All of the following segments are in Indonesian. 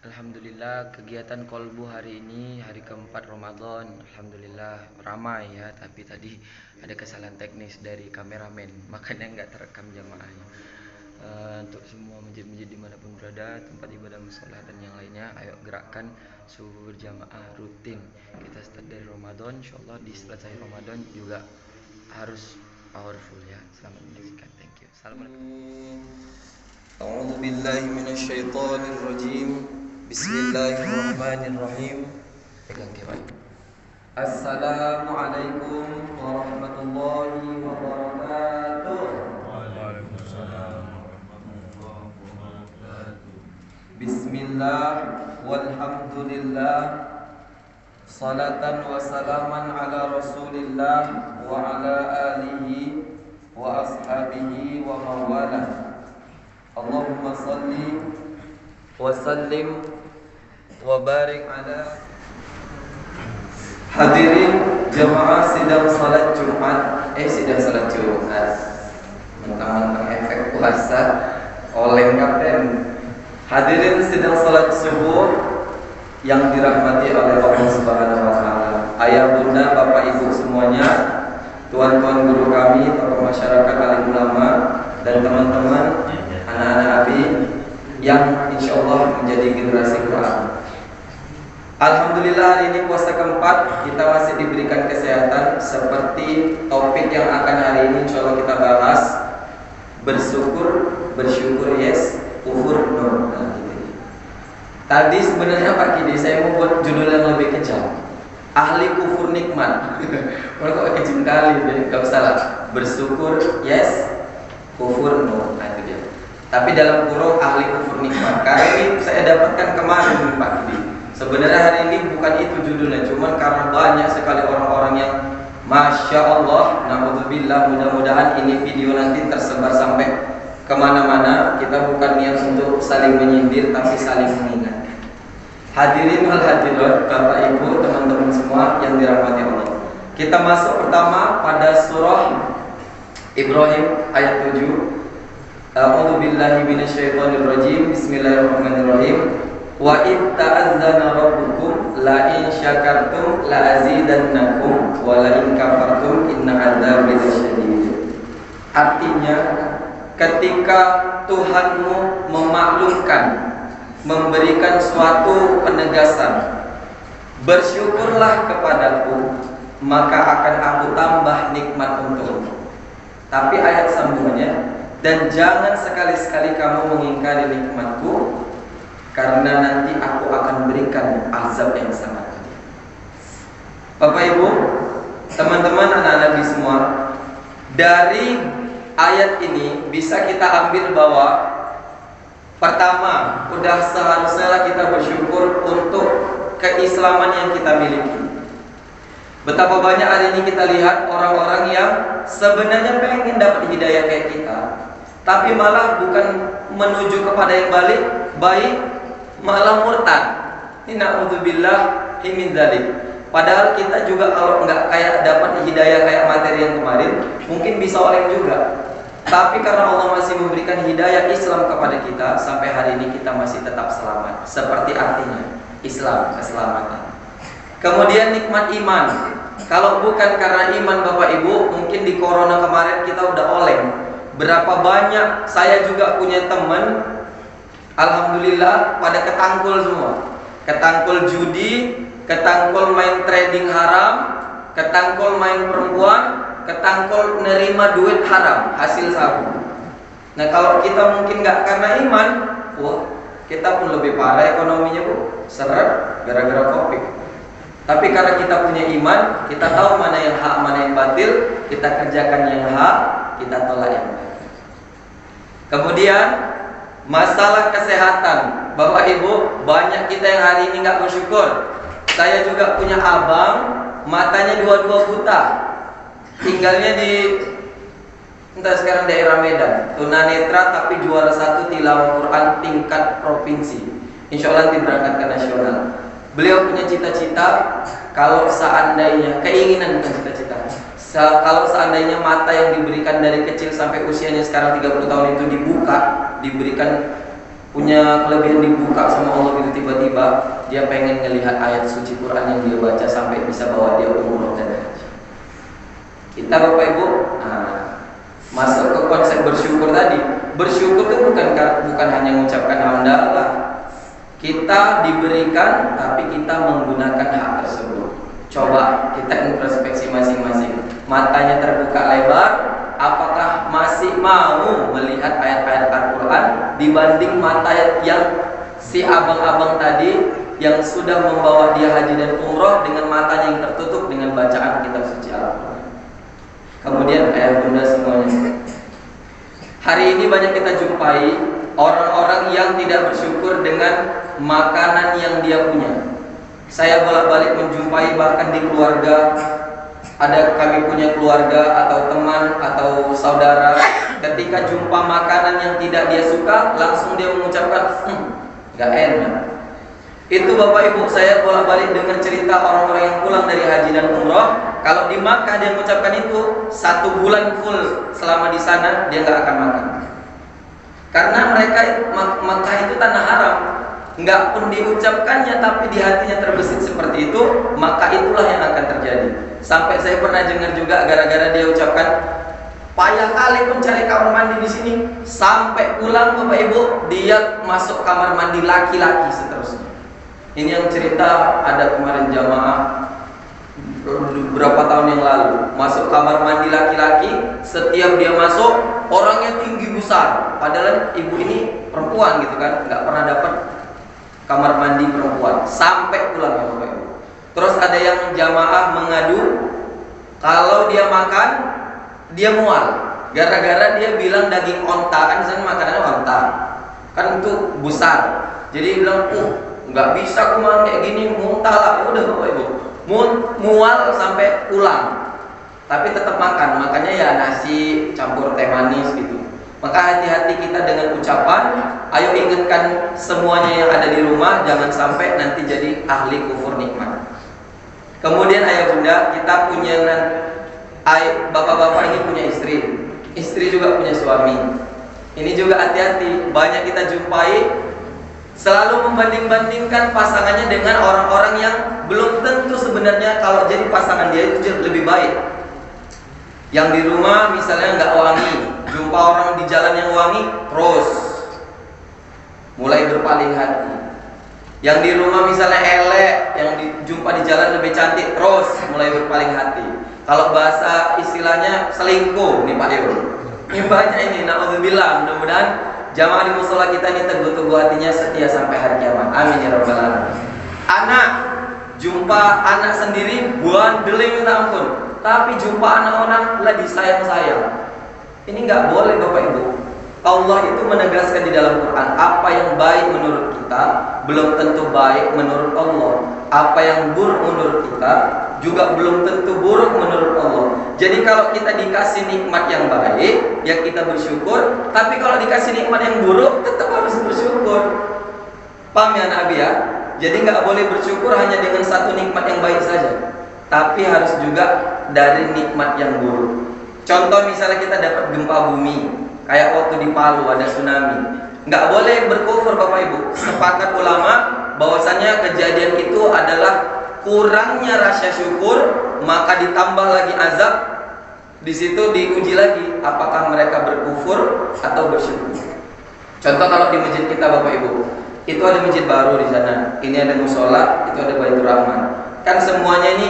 Alhamdulillah kegiatan kolbu hari ini hari keempat Ramadan. Alhamdulillah ramai ya, tapi tadi ada kesalahan teknis dari kameramen, makanya nggak terekam jamaahnya. Untuk semua masjid-masjid dimanapun berada, tempat ibadah musola dan yang lainnya, ayo gerakkan subuh berjamaah rutin. Kita start dari Ramadan, insyaallah di selesai Ramadan juga harus powerful ya. Selamat menyaksikan, thank you. Assalamualaikum. أعوذ بالله من الشيطان الرجيم بسم الله الرحمن الرحيم Pegang kira. السلام عليكم ورحمة الله وبركاته بسم الله والحمد لله صلاة وسلاما على رسول الله وعلى آله وأصحابه ومن والاه Allahumma salli wa sallim wa barik ala hadirin jamaah sidang salat Jumat. Mentang-mentang efek puasa oleh kapten. Hadirin sidang salat subuh yang dirahmati oleh Allah Subhanahu wa taala. Ayah bunda, bapak ibu semuanya, tuan-tuan guru kami, tokoh masyarakat, alim ulama dan teman-teman anak-anak Abi yang insya Allah menjadi generasi Quran. Alhamdulillah hari ini puasa keempat, kita masih diberikan kesehatan. Seperti topik yang akan hari ini insya Allah kita bahas, bersyukur yes, kufur no. Nah, gitu. Tadi sebenarnya Pak Kidi saya mau buat judul yang lebih kejam, ahli kufur nikmat. Kalau kok kejam kali deh, gak usah lah. Bersyukur yes, kufur no. Nah itu dia. Tapi dalam kurung ahli kufur nikmat. Karena ini saya dapatkan kemarin Pak Kidi. Sebenarnya hari ini bukan itu judulnya, cuman karena banyak sekali orang-orang yang Masya Allah, na'udzubillah, mudah-mudahan ini video nanti tersebar sampai kemana-mana. Kita bukan niat untuk saling menyindir, tapi saling mengingat. Hadirin wal hadirat, Bapak Ibu, teman-teman semua yang dirahmati Allah. Kita masuk pertama pada surah Ibrahim ayat 7. A'udzu billahi minasyaitonir rajim. Bismillahirrahmanirrahim. Wa id ta'azzana rabbukum la in syakartum la azidannakum wa la in kafartum inna 'adzabi lasyadid. Artinya, ketika Tuhanmu memaklumkan, memberikan suatu penegasan, bersyukurlah kepadaku, maka akan aku tambah nikmat untukmu. Tapi ayat sambungannya, dan jangan sekali-sekali kamu mengingkari nikmatku, karena nanti aku akan berikan azab yang sangat pedih. Bapak Ibu, teman-teman anak-anak di semua, dari ayat ini bisa kita ambil bahwa pertama, udah seharusnya kita bersyukur untuk keislaman yang kita miliki. Betapa banyak hari ini kita lihat orang-orang yang sebenarnya pengen dapat hidayah kayak kita, tapi malah bukan menuju kepada yang baik, malah murtad. Na'udzubillah min dzalik. Padahal kita juga kalau nggak kayak dapat hidayah kayak materi yang kemarin, mungkin bisa oleng juga. Tapi karena Allah masih memberikan hidayah Islam kepada kita, sampai hari ini kita masih tetap selamat. Seperti artinya Islam, keselamatan. Kemudian nikmat iman. Kalau bukan karena iman Bapak Ibu, mungkin di corona kemarin kita udah oleng. Berapa banyak, saya juga punya teman, alhamdulillah pada ketangkul semua. Ketangkul judi, ketangkul main trading haram, ketangkul main perempuan, ketangkul nerima duit haram, hasil sabu. Nah kalau kita mungkin nggak karena iman, wah kita pun lebih parah ekonominya Bu, seret gara-gara kopi. Tapi karena kita punya iman, kita tahu mana yang hak, mana yang batil, kita kerjakan yang hak, kita tolak yang batil. Kemudian masalah kesehatan, Bapak Ibu, banyak kita yang hari ini nggak bersyukur. Saya juga punya abang, matanya dua-dua buta, tinggalnya di entah sekarang daerah Medan, tunanetra tapi juara 1 tilawah Quran tingkat provinsi. Insya Allah nanti berangkat ke nasional. Beliau punya cita-cita, kalau seandainya, keinginan bukan cita-cita, kalau seandainya mata yang diberikan dari kecil sampai usianya sekarang 30 tahun itu dibuka, diberikan punya kelebihan dibuka sama Allah gitu, tiba-tiba dia pengen ngelihat ayat suci Quran yang dia baca sampai bisa bawa dia umroh dan haji. Kita Bapak Ibu, masuk ke konsep bersyukur tadi. Bersyukur itu bukan hanya mengucapkan hamdalah. Kita diberikan tapi kita menggunakan hak tersebut. Coba kita introspeksi masing-masing. Matanya terbuka lebar, apakah masih mau melihat ayat-ayat Al-Quran dibanding mata yang si abang-abang tadi yang sudah membawa dia haji dan umroh dengan matanya yang tertutup dengan bacaan kitab suci Al-Quran. Kemudian ayah bunda semuanya, hari ini banyak kita jumpai orang-orang yang tidak bersyukur dengan makanan yang dia punya. Saya bolak-balik menjumpai bahkan di keluarga, ada kami punya keluarga atau teman atau saudara, ketika jumpa makanan yang tidak dia suka, langsung dia mengucapkan gak enak. Itu Bapak Ibu, saya bolak-balik dengar cerita orang-orang yang pulang dari haji dan umroh. Kalau di Makkah dia mengucapkan itu 1 bulan full selama di sana dia gak akan makan. Karena mereka Makkah itu tanah haram. Enggak pun diucapkannya tapi di hatinya terbesit seperti itu, maka itulah yang akan terjadi. Sampai saya pernah dengar juga gara-gara dia ucapkan payah kali pun cari kamar mandi di sini, sampai pulang Bapak Ibu dia masuk kamar mandi laki-laki seterusnya. Ini yang cerita ada kemarin jamaah berapa tahun yang lalu masuk kamar mandi laki-laki, setiap dia masuk orangnya tinggi besar, padahal ibu ini perempuan gitu kan, nggak pernah dapat kamar mandi perempuan sampai pulang ya Bapak Ibu. Terus ada yang jamaah mengadu kalau dia makan dia mual gara-gara dia bilang daging onta, kan misalnya makanannya onta kan itu besar, jadi dia bilang nggak bisa aku makan kayak gini, muntah lah. Ya udah Bapak Ibu, mual sampai pulang tapi tetap makan, makanya ya nasi campur teh manis gitu. Maka hati-hati kita dengan ucapan. Ayo ingatkan semuanya yang ada di rumah, jangan sampai nanti jadi ahli kufur nikmat. Kemudian ayah bunda, kita punya bapak-bapak ini punya istri juga punya suami. Ini juga hati-hati, banyak kita jumpai selalu membanding-bandingkan pasangannya dengan orang-orang yang belum tentu sebenarnya kalau jadi pasangan dia itu lebih baik. Yang di rumah misalnya nggak wangi, jumpa orang di jalan yang wangi, terus mulai berpaling hati. Yang di rumah misalnya elek, yang dijumpa di jalan lebih cantik, terus mulai berpaling hati. Kalau bahasa istilahnya selingkuh nih Pak Dewo. Ini banyak ini, na'udzubillah. Mudah-mudahan jamaah di musola kita ini teguh-teguh hatinya, setia sampai hari kiamat. Amin ya rabbal alamin. Anak, jumpa anak sendiri buandeling minta ampun, tapi jumpa anak orang lagi sayang-sayang. Ini nggak boleh Bapak Ibu. Allah itu menegaskan di dalam Quran, apa yang baik menurut kita belum tentu baik menurut Allah. Apa yang buruk menurut kita juga belum tentu buruk menurut Allah. Jadi kalau kita dikasih nikmat yang baik, ya kita bersyukur. Tapi kalau dikasih nikmat yang buruk, tetap harus bersyukur. Paham ya Nabi ya? Jadi nggak boleh bersyukur hanya dengan satu nikmat yang baik saja, tapi harus juga dari nikmat yang buruk. Contoh misalnya kita dapat gempa bumi, kayak waktu di Palu ada tsunami, nggak boleh berkufur Bapak Ibu. Sepakat ulama bahwasannya kejadian itu adalah kurangnya rasa syukur, maka ditambah lagi azab. Di situ diuji lagi apakah mereka berkufur atau bersyukur. Contoh kalau di masjid kita Bapak Ibu, itu ada masjid baru di sana, ini ada musola, itu ada Baitur Rahman. Kan semuanya ini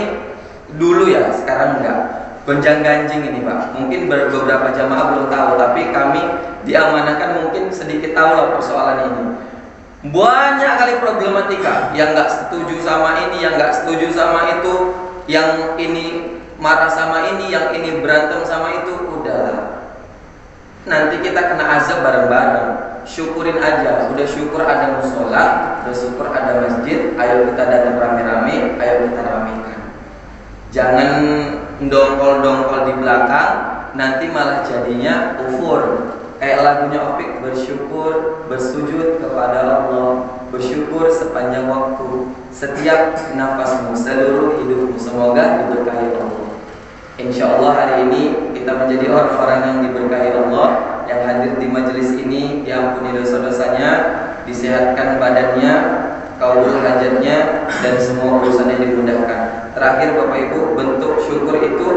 dulu ya, sekarang enggak. Gonjang-ganjing ini Pak. Mungkin beberapa jamaah belum tahu, tapi kami diamanahkan mungkin sedikit tahu lah persoalan ini. Banyak kali problematika, yang nggak setuju sama ini, yang nggak setuju sama itu, yang ini marah sama ini, yang ini berantem sama itu. Udah, nanti kita kena azab bareng-bareng. Syukurin aja, udah syukur ada musola, udah syukur ada masjid. Ayo kita datang rame-rame, ayo kita ramekan. Jangan dongkol-dongkol di belakang, nanti malah jadinya kufur. Kayak lagunya Opik, bersyukur, bersujud kepada Allah, bersyukur sepanjang waktu, setiap nafasmu, seluruh hidupmu, semoga diberkahi Allah. Insya Allah hari ini kita menjadi orang-orang yang diberkahi Allah, yang hadir di majelis ini diampuni dosa-dosanya, disehatkan badannya, kabul hajatnya, dan semua urusannya dimudahkan. Terakhir Bapak Ibu, bentuk syukur itu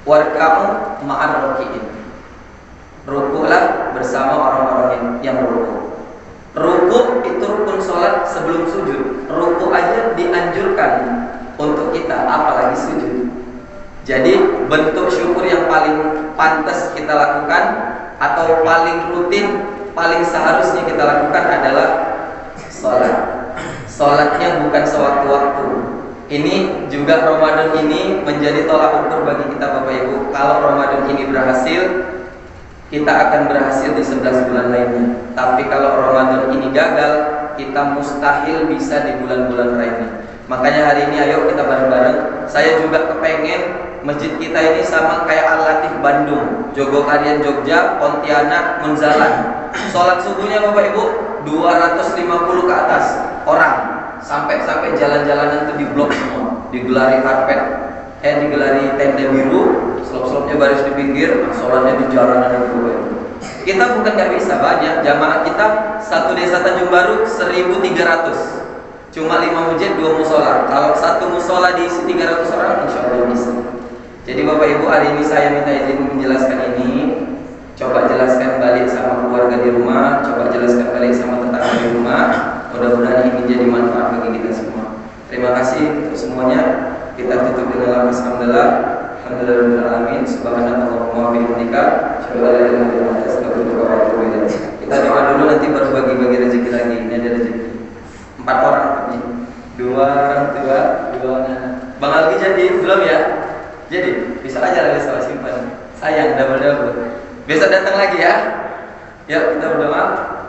warkamu ma'an roki'in, rukulah bersama orang-orang yang ruku. Ruku itu rukun sholat sebelum sujud. Ruku aja dianjurkan untuk kita, apalagi sujud. Jadi bentuk syukur yang paling pantas kita lakukan atau paling rutin, paling seharusnya kita lakukan adalah sholat. Sholatnya bukan sewaktu-waktu. Ini juga Ramadan ini menjadi tolak ukur bagi kita Bapak Ibu. Kalau Ramadan ini berhasil, kita akan berhasil di 11 bulan lainnya. Tapi kalau Ramadan ini gagal, kita mustahil bisa di bulan-bulan lainnya. Makanya hari ini ayo kita bareng-bareng. Saya juga kepengen masjid kita ini sama kayak Al-Latif Bandung, Jogokarian Jogja, Pontianak, Munzalan. Sholat subuhnya Bapak Ibu 250 ke atas orang. Sampai jalan-jalanan itu diblok semua, digelari karpet, digelari tenda biru, slop-slopnya baris di pinggir, sholatnya di jalanan itu. Kita bukan nggak bisa, banyak jamaah kita satu desa Tanjung Baru 1.300, cuma 5 masjid 2 musola. Kalau satu musola diisi 300 orang, insya Allah bisa. Jadi Bapak Ibu, hari ini saya minta izin menjelaskan ini. Coba jelaskan balik sama keluarga di rumah, coba jelaskan balik sama tetangga di rumah. Mudah-mudahan ini jadi manfaat bagi kita semua. Terima kasih untuk semuanya. Kita tutup dengan lafaz hamdalah. Alhamdulillahirobbilalamin. Subhanallahumma wa bihamdika, asyhadu an la ilaha illa anta, astaghfiruka wa atubu ilaik. Kita doa dulu, nanti baru bagi-bagi rezeki lagi. Ini ada rezeki 4 orang tapi 2 orang tua, 2 anak. Bang Alki jadi belum ya? Jadi bisa aja lagi salah simpan. Sayang double. Besok datang lagi ya. Yuk kita berdoa.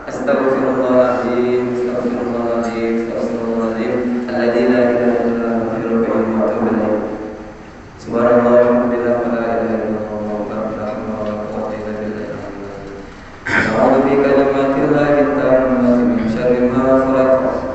Astagfirullahaladzim, astagfirullahaladzim, astagfirullahaladzim. Alladzi la ilaha illa huwa al-hayyul qayyum wa atubu ilaih. Subhanallah walhamdulillah wa la ilaha illallah wa la hawla wa la quwwata illa billah. A'udzu bi kalimatillahi tammati min syarri ma khalaq.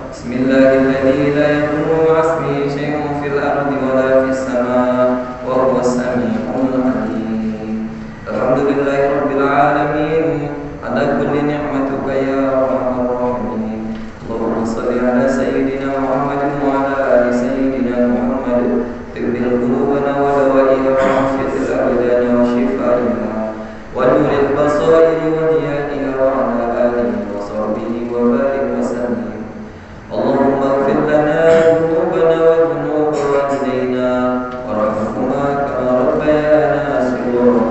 Bismillahirrahmanirrahim. La yadurru ma'asmihi syai'un fil ardi wa la fis samaa'i wa huwas samii'ul 'aliim. Alhamdulillahirabbil alamin. Ala kulli ni'matuka ya arhamar rahimin. Allahumma shalli ala sayyidina Muhammadin wa ala ali sayyidina Muhammad. Tibbil qulubana wa dawa'iha wa afiyatil abdana wa shifaiha wa nuril basairi wa diyaiha wa ala alihi wa sahbihi wa barik wa sallim. Allahumma ighfir lana dhunubana wa dhunub walidayna warhamhuma kama rabbayana shighara.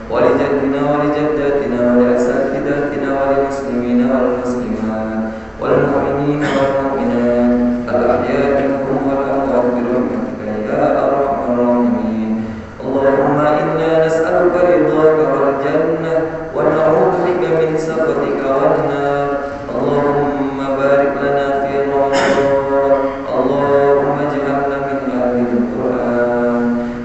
ولجدنا ولجداتنا ولأساتذتنا وللمسلمين والمسلمات والمؤمنين والمؤمنات الأحياء منهم والأموات برحمتك يا أرحم الراحمين. اللهم إنا نسألك رضاك والجنة ونعوذ بك من سخطك والنار. اللهم بارك لنا في رمضان. اللهم اجعلنا من أهل القرآن.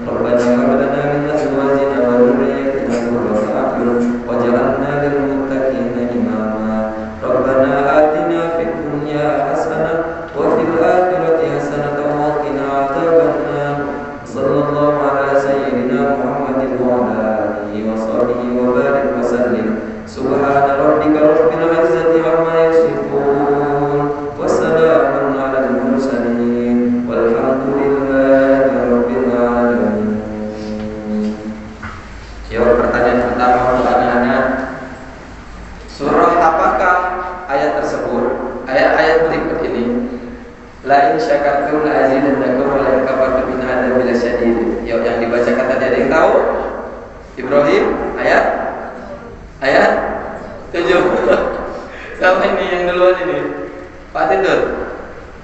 ربنا هب لنا من أزواجنا وذرياتنا قرة أعين واجعلنا للمتقين إماما. ربنا آتنا في الدنيا حسنة وفي الآخرة حسنة وقنا عذاب النار. صلى الله على سيدنا محمد وعلى آله وصحبه وبارك وسلم. سبحان ربك رب العزة عما يصفون وسلام على المرسلين والحمد لله رب العالمين. Jawab pertanyaan pertama untuk anak-anak. Surah apakah ayat tersebut? Ayat-ayat berikut ini. La in syakartum la azidannakum wa la in kafartum inna adzabi lasyadid. Yang dibacakan tadi ada yang tahu? Ibrahim ayat 7. Siapa ini yang duluan ini? Pak Tidur.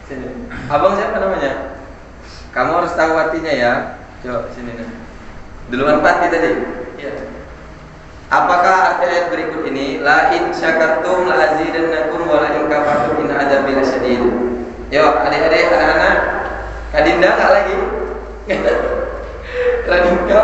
Sini. Abang siapa namanya? Kamu harus tahu artinya ya. Coba sini nih. Duluan Pati tadi. Ya. Apakah arti ayat berikut ini? La in syakartum la azidannakum wa la in kafartum inna adzabi lasyadid. Yo, adik-adik, anak-anak. Kak Dinda enggak lagi? Radika.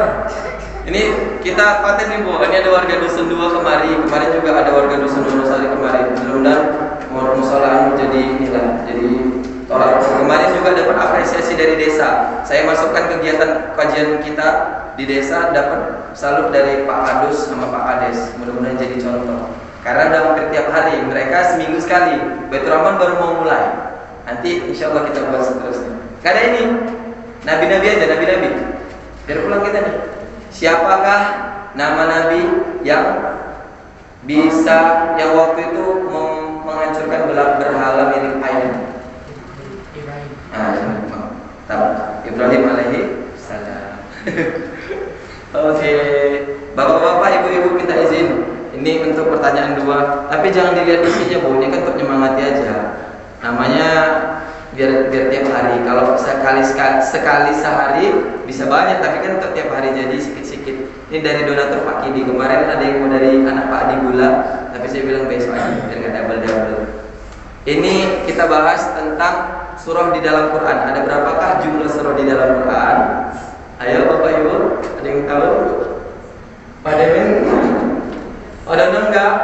Ini kita paten nih Bu. Ini ada warga dusun 2 kemarin juga ada warga dusun Wonosari kemarin. Mudah-mudahan musola jadi inilah. Jadi tolak. Kemarin juga dapat apresiasi dari desa. Saya masukkan kegiatan kajian kita di desa, dapat salut dari Pak Adus sama Pak Ades. Mudah-mudahan jadi contoh. Karena udah hampir tiap hari, mereka seminggu sekali. Baitur Rahman baru mau mulai. Nanti insya Allah kita bahas seterusnya. Karena ini nabi-nabi aja, nabi-nabi. Biar pulang kita nih. Siapakah nama nabi yang bisa, yang waktu itu menghancurkan berhala milik ayah? Ibrahim alaihi salam. Oke, bapak-bapak, ibu-ibu minta izin. Ini untuk pertanyaan 2, tapi jangan dilihat isinya, Bu. Ini kan untuk menyemangati aja. Namanya biar tiap hari. Kalau sekali sehari bisa banyak, tapi kan untuk tiap hari jadi sedikit-sedikit. Ini dari donatur Pak Kidi. Kemarin ada yang mau dari anak Pak Adi Gula, tapi saya bilang besok aja biar nggak double. Ini kita bahas tentang surah di dalam Quran. Ada berapakah jumlah surah di dalam Quran? Ayo Bapak Ibu, ada yang tahu? Pak Demin? Ada enggak?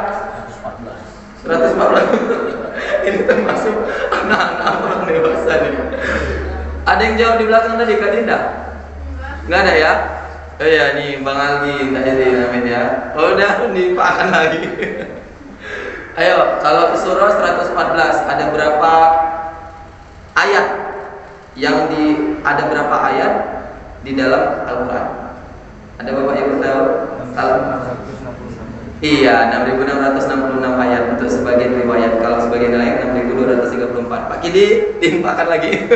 114. Ini termasuk anak-anak orang dewasa nih. Ada yang jawab di belakang tadi, Kak Dinda? Enggak ada ya? Oh iya nih Bang Aldi, tak jadi namanya ya. Oh udah dipakan lagi. Ayo, kalau surah 114 ada berapa ayat? Ada berapa ayat di dalam Al-Quran? Ada Bapak Ibu tahu? Iya, 6.666 ayat untuk sebagian riwayat. Kalau sebagian lain 6.234. Pak Kidi, timpakan lagi.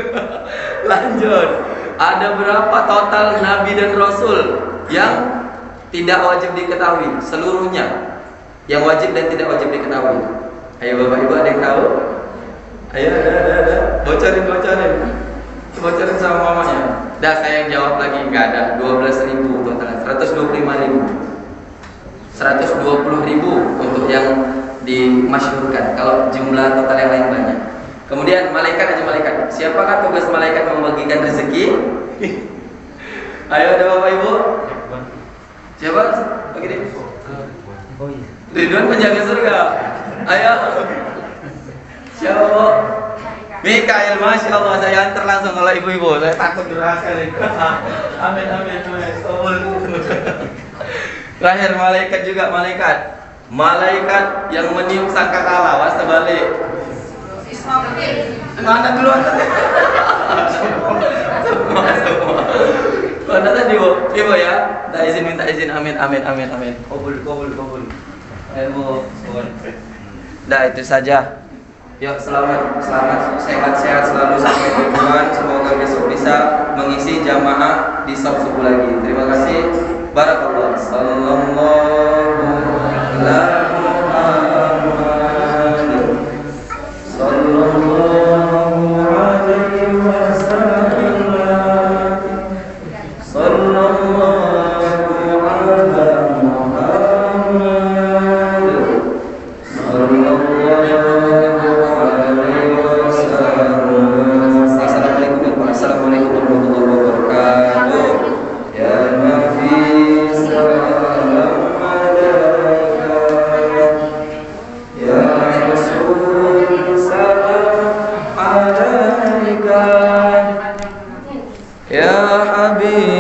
Lanjut. Ada berapa total nabi dan rasul yang tidak wajib diketahui? Seluruhnya. Yang wajib dan tidak wajib diketahui. Ayo Bapak Ibu, ada yang tahu? Ayo, ada. Bocorin sama mamanya. Dah saya yang jawab lagi, enggak ada. 12.000 total, 125.000. 120.000 untuk yang dimasyhurkan. Kalau jumlah total yang lain banyak. Kemudian malaikat aja malaikat. Siapakah tugas malaikat membagikan rezeki? Ayo ada Bapak Ibu. Siapa? Begini. Ridwan penjaga surga. Ayo. Siapa? Mikael, Masya Allah, saya antar langsung kalau ibu-ibu. Saya takut durhaka nih. Amin. Terakhir malaikat juga malaikat yang meniup sangkakala. Was terbalik. Mana duluan tadi? Semua. Mana tadi ibu ya? Minta izin. Amin. Kabul. Ayo Bu. Dah itu saja. Yuk selamat sehat selalu sampai tujuan. Semoga besok bisa mengisi jamaah di shop subuh lagi. Terima kasih. Barakallah. Sallallahu alaihi Ya Habib